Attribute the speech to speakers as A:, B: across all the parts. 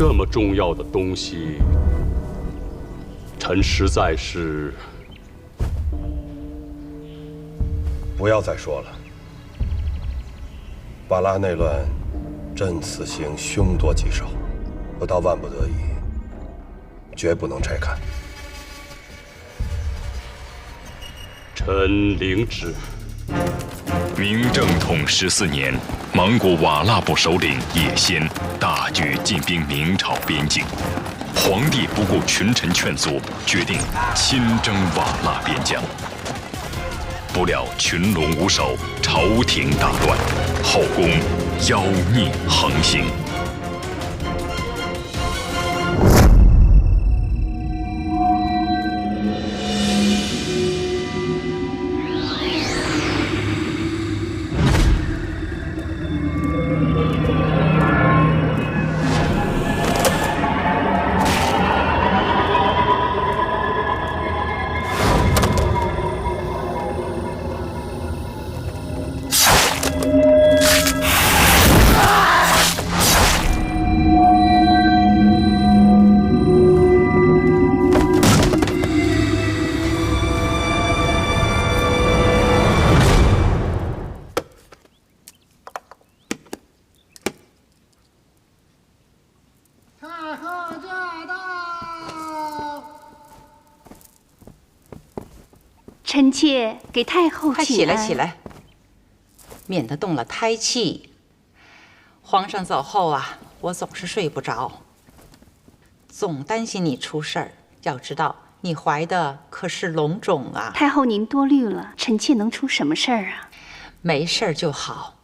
A: 这么重要的东西，臣实在是……
B: 不要再说了。瓦剌内乱，朕此行凶多吉少，不到万不得已，绝不能拆看。
A: 臣领旨。
C: 明正统14年，蒙古瓦剌部首领叶先大举进兵明朝边境，皇帝不顾群臣劝阻，决定亲征瓦剌边疆。不料群龙无首，朝廷大乱，后宫妖孽横行。
D: 臣妾给太后
E: 快
D: 请安。
E: 起来，起来，免得动了胎气。皇上走后啊，我总是睡不着，总担心你出事儿。要知道，你怀的可是龙种啊！
D: 太后您多虑了，臣妾能出什么事儿啊？
E: 没事儿就好，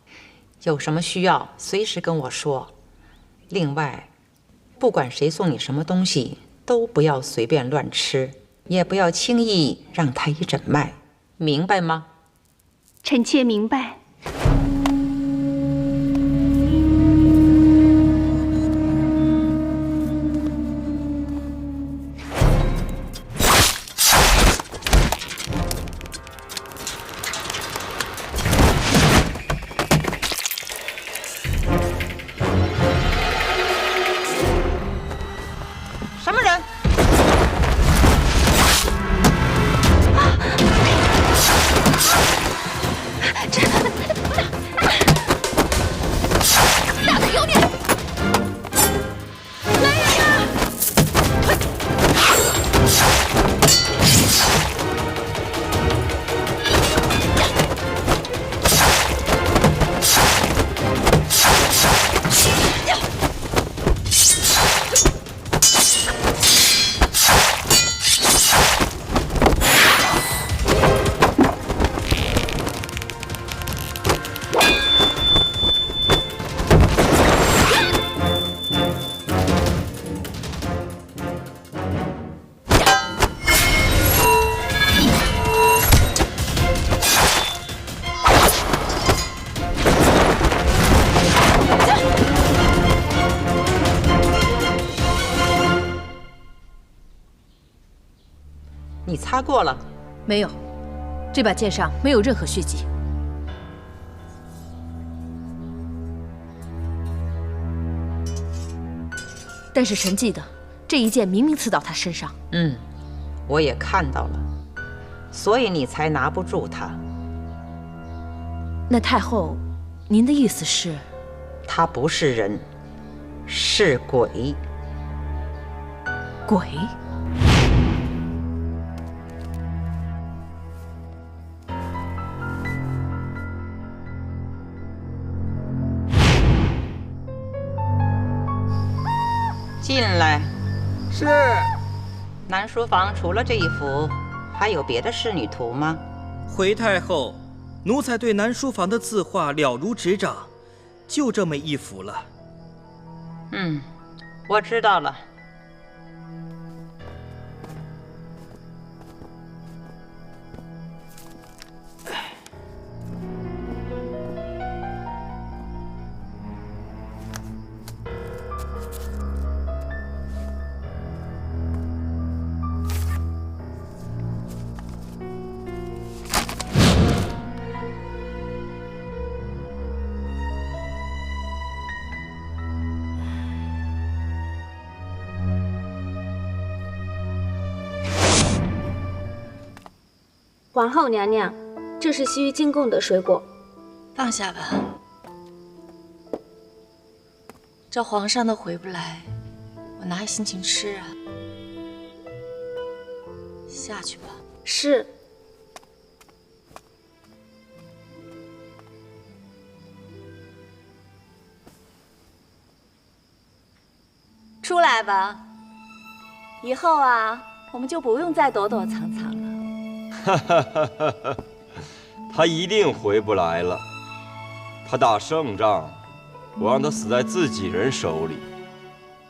E: 有什么需要随时跟我说。另外，不管谁送你什么东西，都不要随便乱吃。也不要轻易让太医诊脉，明白吗？
D: 臣妾明白。
E: 什么人？
F: 大的妖孽！来人呀！
E: 你擦过了？
F: 没有，这把剑上没有任何血迹。但是臣记得，这一剑明明刺到他身上。
E: 我也看到了，所以你才拿不住他。
F: 那太后，您的意思是？
E: 他不是人，是鬼。
F: 鬼？
E: 进来。
G: 是。
E: 南书房除了这一幅，还有别的仕女图吗？
G: 回太后，奴才对南书房的字画了如指掌，就这么一幅了。
E: 我知道了。
H: 皇后娘娘，这是西域进贡的水果，
I: 放下吧。这皇上都回不来，我哪有心情吃啊？下去吧。
H: 是。
I: 出来吧，以后啊，我们就不用再躲躲藏藏了。
J: 哈哈哈哈哈！他一定回不来了。他打胜仗，我让他死在自己人手里，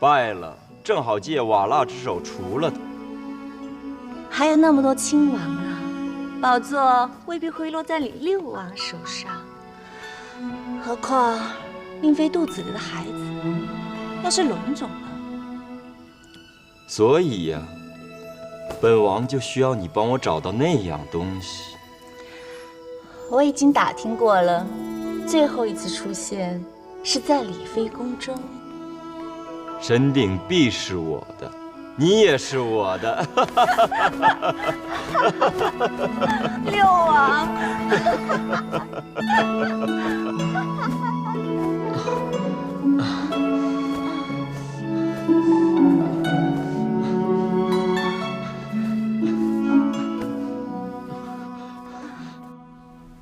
J: 败了正好借瓦剌之手除了他。
I: 还有那么多亲王啊，宝座未必会落在你六王手上。何况令妃肚子里的孩子，要是龙种了。
J: 所以呀，本王就需要你帮我找到那样东西。
I: 我已经打听过了，最后一次出现是在李妃宫中。
J: 神鼎必是我的，你也是我的。
I: 六王。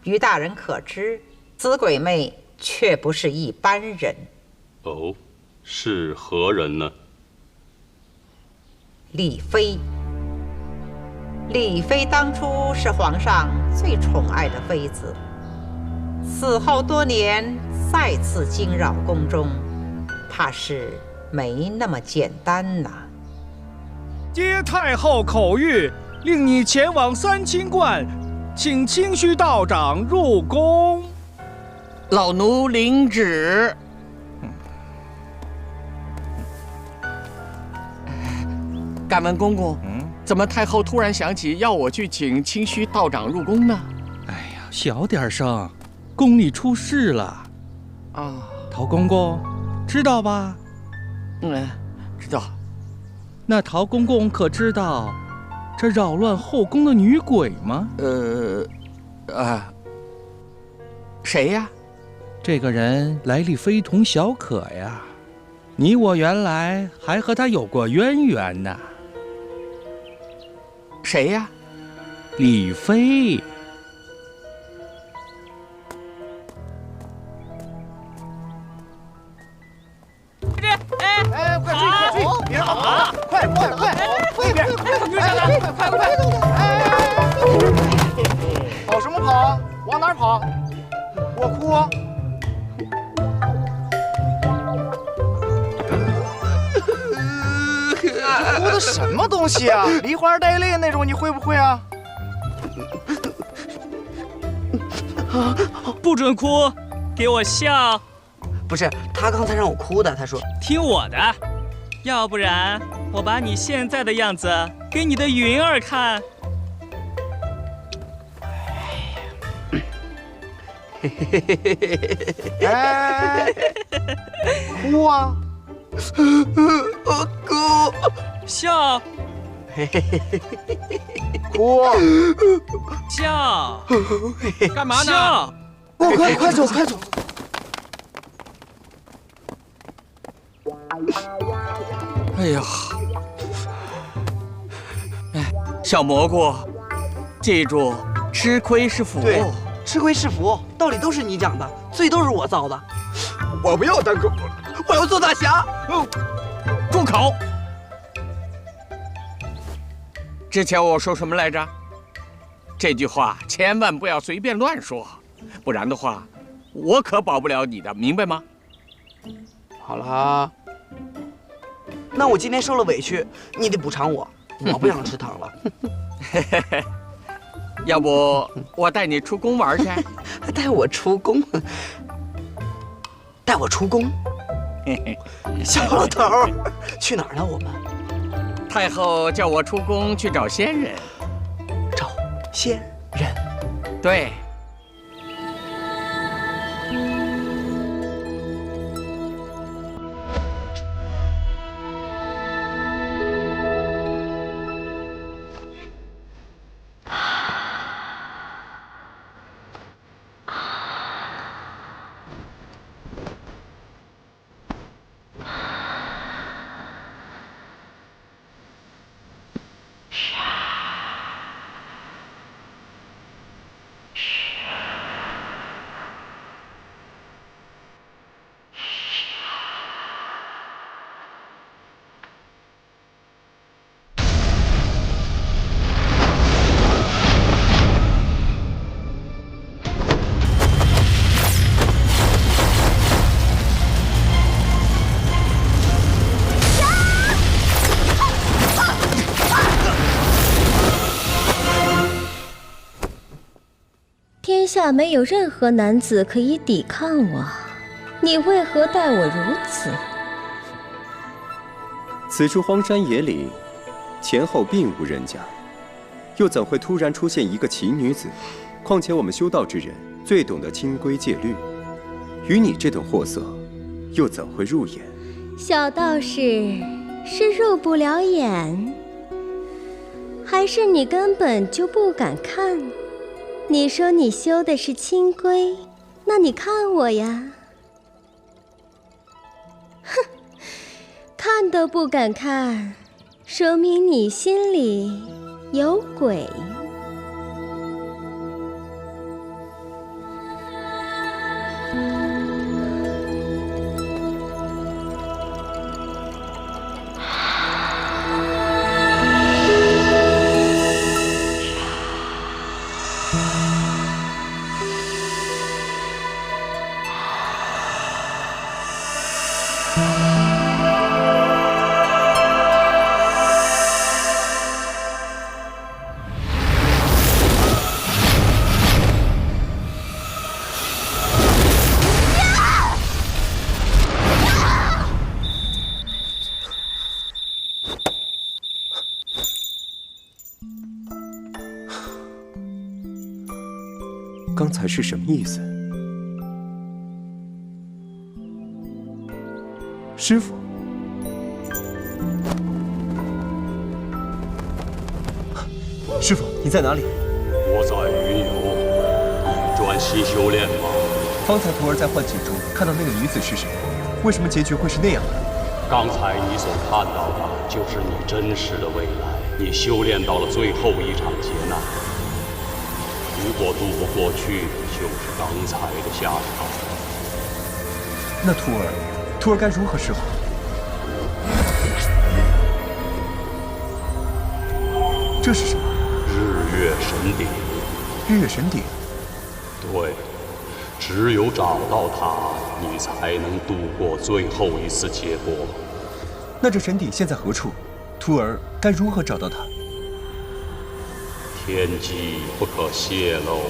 E: 于大人可知，紫鬼妹却不是一般人。
A: 哦，是何人呢？
E: 李妃。李妃当初是皇上最宠爱的妃子，死后多年再次惊扰宫中，怕是没那么简单呐。
K: 接太后口谕，令你前往三清观。请清虚道长入宫。
L: 老奴领旨。敢问公公，怎么太后突然想起要我去请清虚道长入宫呢？
K: 哎呀，小点声，宫里出事了。
L: 啊，
K: 陶公公，知道吧？
L: 知道。
K: 那陶公公可知道这扰乱后宫的女鬼吗？
L: 谁呀？
K: 这个人来历非同小可呀，你我原来还和他有过渊源呢。
L: 谁呀？
K: 李妃。
M: 哎，快追快追，别让他跑了！快快快，这边！快！跑什么跑啊？往哪儿跑？我哭啊！这哭的什么东西啊？梨花带泪那种，你会不会啊？
G: 不准哭，给我笑。
N: 不是，他刚才让我哭的。他说
G: 听我的，要不然我把你现在的样子给你的云儿看。
M: 哎，哭啊！
N: 哭，
G: 笑，
M: 哭，
G: 笑，
L: 干嘛呢？
G: 笑，
M: 快走，快走！
L: 哎呀，小蘑菇，记住，吃亏是福。
N: 对，吃亏是福，道理都是你讲的，罪都是我造的。
M: 我不要当狗，
N: 我要做大侠。
L: 住口！之前我说什么来着？这句话千万不要随便乱说，不然的话，我可保不了你的，明白吗？
N: 好了，那我今天受了委屈，你得补偿我，我不想吃糖了。
L: 要不我带你出宫玩去？
N: 带我出宫？带我出宫？小老头儿，去哪儿呢？我们
L: 太后叫我出宫去找仙人。
N: 找仙人？
L: 对。
O: 天下没有任何男子可以抵抗我，你为何待我如此？
P: 此处荒山野岭，前后并无人家，又怎会突然出现一个奇女子？况且我们修道之人最懂得清规戒律，与你这等货色，又怎会入眼？
O: 小道士是入不了眼，还是你根本就不敢看？你说你修的是清规，那你看我呀？哼，看都不敢看，说明你心里有鬼。
P: 刚才是什么意思？师傅，师傅，你在哪里？
A: 我在云游，你专心修炼吗？
P: 方才徒儿在幻境中看到那个女子是谁？为什么结局会是那样的？
A: 刚才你所看到的，就是你真实的未来。你修炼到了最后一场劫难。如果渡不过去，就是刚才的下场。
P: 那徒儿该如何是好？这是什么？
A: 日月神鼎。
P: 日月神鼎？
A: 对，只有找到它，你才能度过最后一次劫波。
P: 那这神鼎现在何处？徒儿该如何找到它？
A: 天机不可泄露，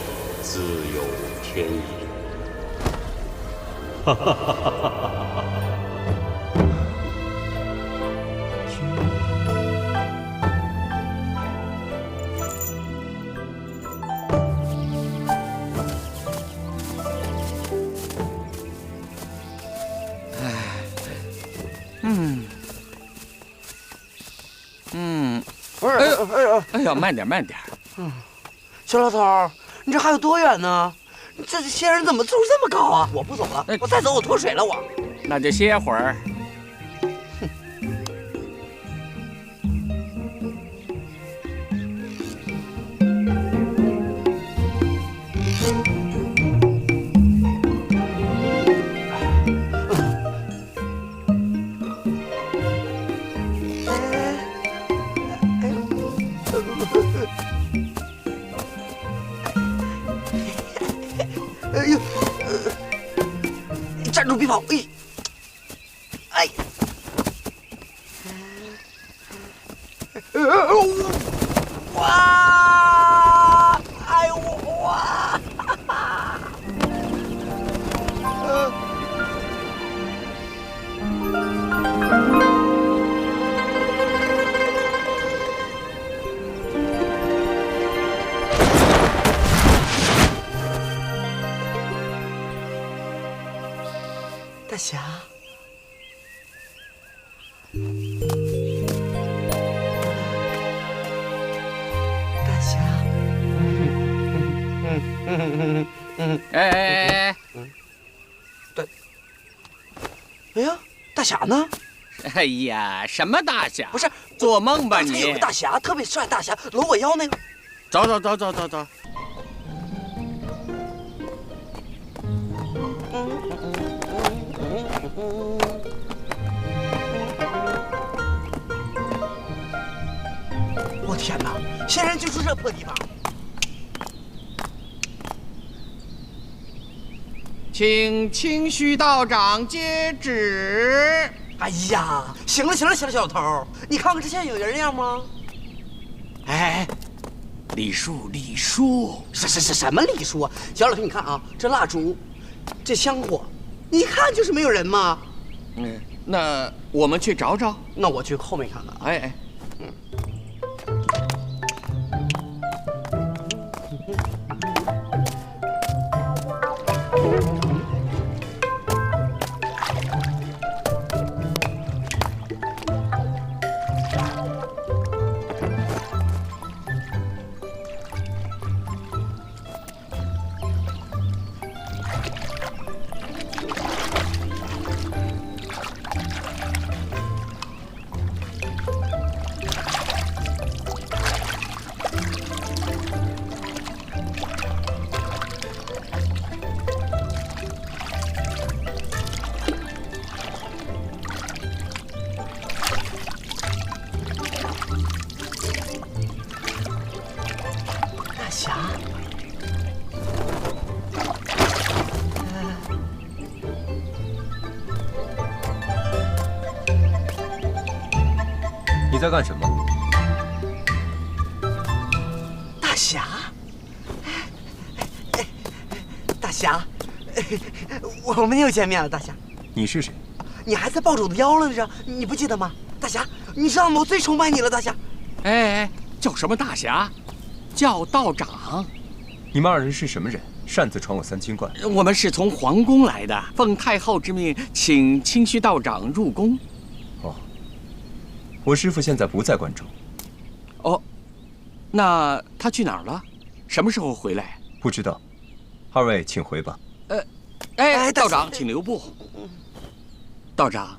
A: 自有天意。哈哈哈哈哈哈！
L: 哎呀，慢点，慢点。
N: 小老头，你这还有多远呢？这仙人怎么住这么高啊？我不走了，我再走我脱水了我。
L: 那就歇会儿。
N: 哎呦，站住别跑！哎，哇！哎呦哇！大侠，大侠，
L: 哎，
N: 对，哎呀，大侠呢？
L: 哎呀，什么大侠？
N: 不是
L: 做梦吧你？
N: 刚才有个大侠，特别帅大侠，搂我腰那个。
L: 走走走走走走。我天哪！仙人就住这破地方。请清虚道长接旨。
N: 哎呀，行了行了行了，小老头，你看看这现在有人样吗？
L: 哎，礼数，礼数，
N: 什么礼数啊？小老头，你看啊，这蜡烛，这香火，一看就是没有人嘛。
L: 那我们去找找。
N: 那我去后面看看。
L: 哎。
P: 你在干什么？
N: 大侠，大侠，我们又见面了，大侠。
P: 你是谁？
N: 你还在抱着我的腰了着，你不记得吗？大侠，你知道吗？我最崇拜你了，大侠。
L: 哎，叫什么大侠？叫道长。
P: 你们二人是什么人？擅自闯我三清观？
L: 我们是从皇宫来的，奉太后之命，请清虚道长入宫。
P: 哦，我师父现在不在关中。
L: 哦，那他去哪儿了？什么时候回来？
P: 不知道。二位请回吧。
L: 道长，请留步。道长，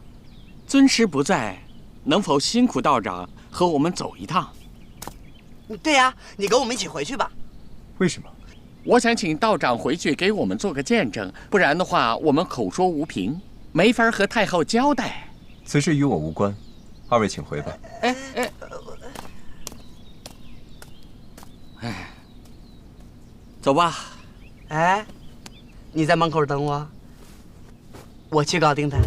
L: 尊师不在，能否辛苦道长和我们走一趟？
N: 对呀，你跟我们一起回去吧。
P: 为什么？
L: 我想请道长回去给我们做个见证，不然的话，我们口说无凭，没法和太后交代。
P: 此事与我无关，二位请回吧。
L: 走吧。
N: 哎，你在门口等我，我去搞定他。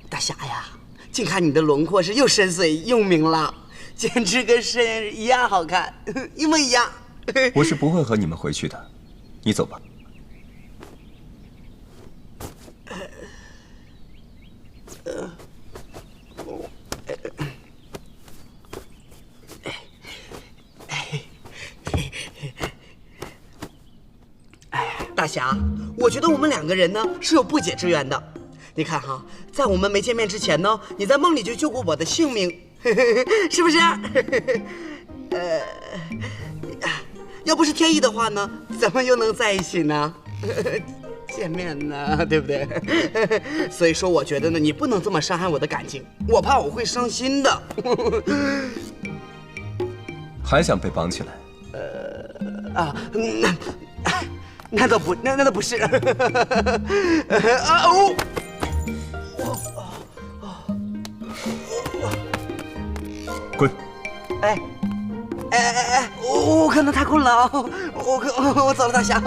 N: 大侠呀，近看你的轮廓是又深邃又明朗，简直跟神人一样好看，一模一样。
P: 我是不会和你们回去的，你走吧。
N: 大侠，我觉得我们两个人呢是有不解之缘的。你看哈，在我们没见面之前呢，你在梦里就救过我的性命，是不是？要不是天意的话呢，怎么又能在一起呢？见面呢，对不对？所以说，我觉得呢，你不能这么伤害我的感情，我怕我会伤心的。
P: 还想被绑起来？
N: 那倒不是。
P: 滚！
N: 我可能太困了，我走了，大侠。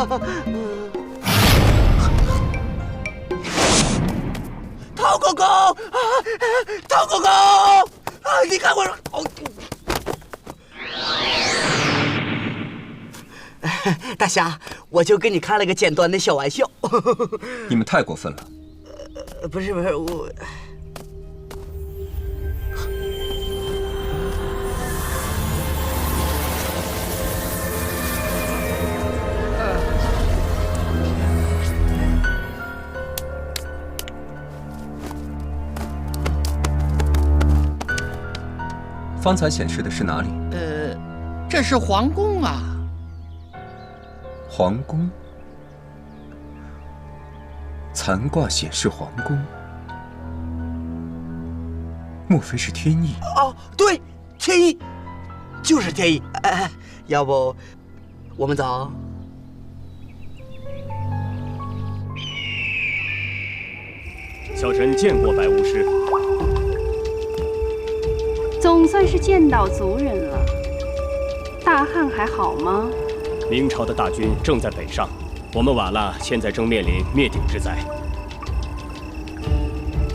N: 陶公公啊，陶公公啊，你看我。大侠，我就跟你开了个简单的小玩笑。
P: 你们太过分了。
N: 不是我。
P: 方才显示的是哪里？
L: 这是皇宫啊。
P: 皇宫，残卦显示皇宫，莫非是天意？
N: 哦，对，天意，就是天意。哎，要不我们走？
Q: 小臣见过白巫师，
D: 总算是见到族人了。大汉还好吗？
Q: 明朝的大军正在北上，我们瓦剌现在正面临灭顶之灾。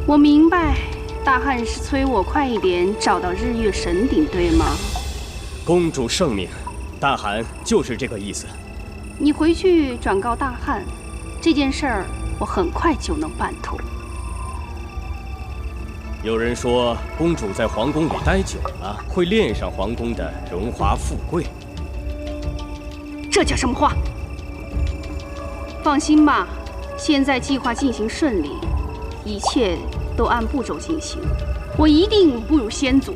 D: 我明白，大汉是催我快一点找到日月神鼎，对吗？
Q: 公主圣命，大汗就是这个意思。
D: 你回去转告大汉，这件事儿我很快就能办妥。
Q: 有人说，公主在皇宫里待久了，会恋上皇宫的荣华富贵。
D: 这叫什么话？放心吧，现在计划进行顺利，一切都按步骤进行。我一定不辱先祖，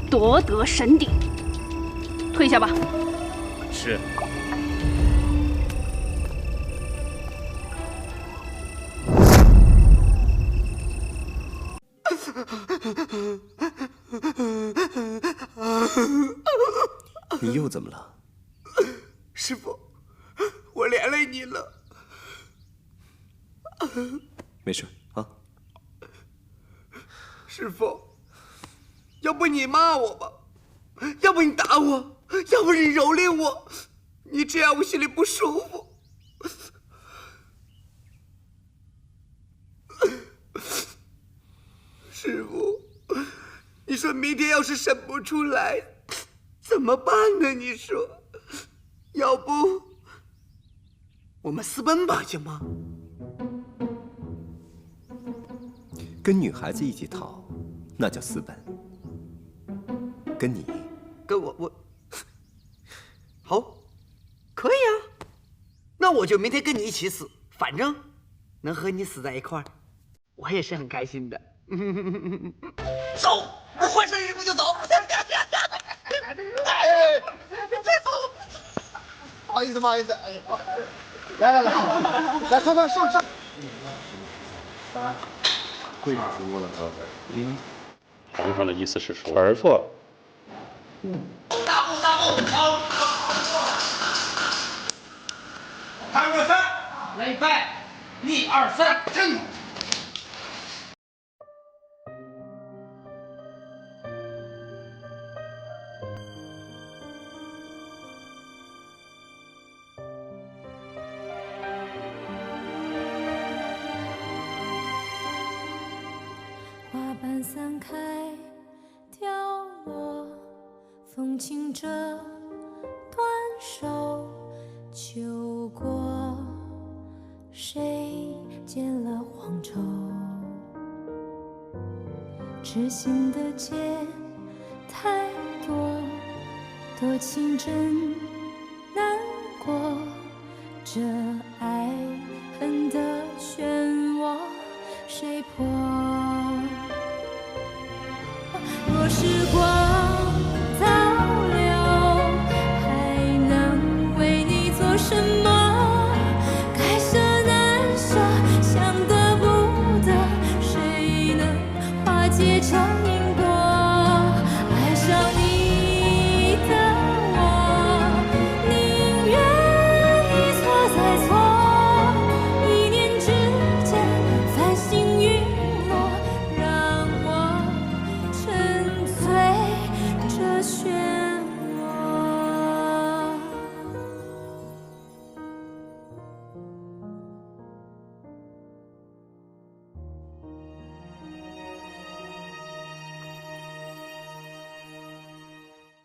D: 夺得神鼎。退下吧。
Q: 是。
P: 你又怎么了？
N: 师父，我连累你了。
P: 没事啊。
N: 师父，要不你骂我吧，要不你打我，要不你蹂躏我，你这样我心里不舒服。师父，你说明天要是审不出来，怎么办呢？你说，要不我们私奔吧，行吗？
P: 跟女孩子一起逃，那叫私奔。跟你，
N: 跟我，好，可以啊。那我就明天跟你一起死，反正能和你死在一块儿，我也是很开心的。走，我换身衣服就走。哎，别走！不好意思，不好意思。哎，来，来，快，上。
A: 跪下说了啊。皇上的意思是说，儿错。
M: 大步，好。看个三，来拜，1、2、3，正。
R: 花瓣散开，掉落，风轻着断手，秋过，谁剪了黄绸？痴心的结太多，多情真难过，这爱恨的漩涡谁破？若时光倒流，还能为你做什么？该舍难舍，想得不得，谁能化解这一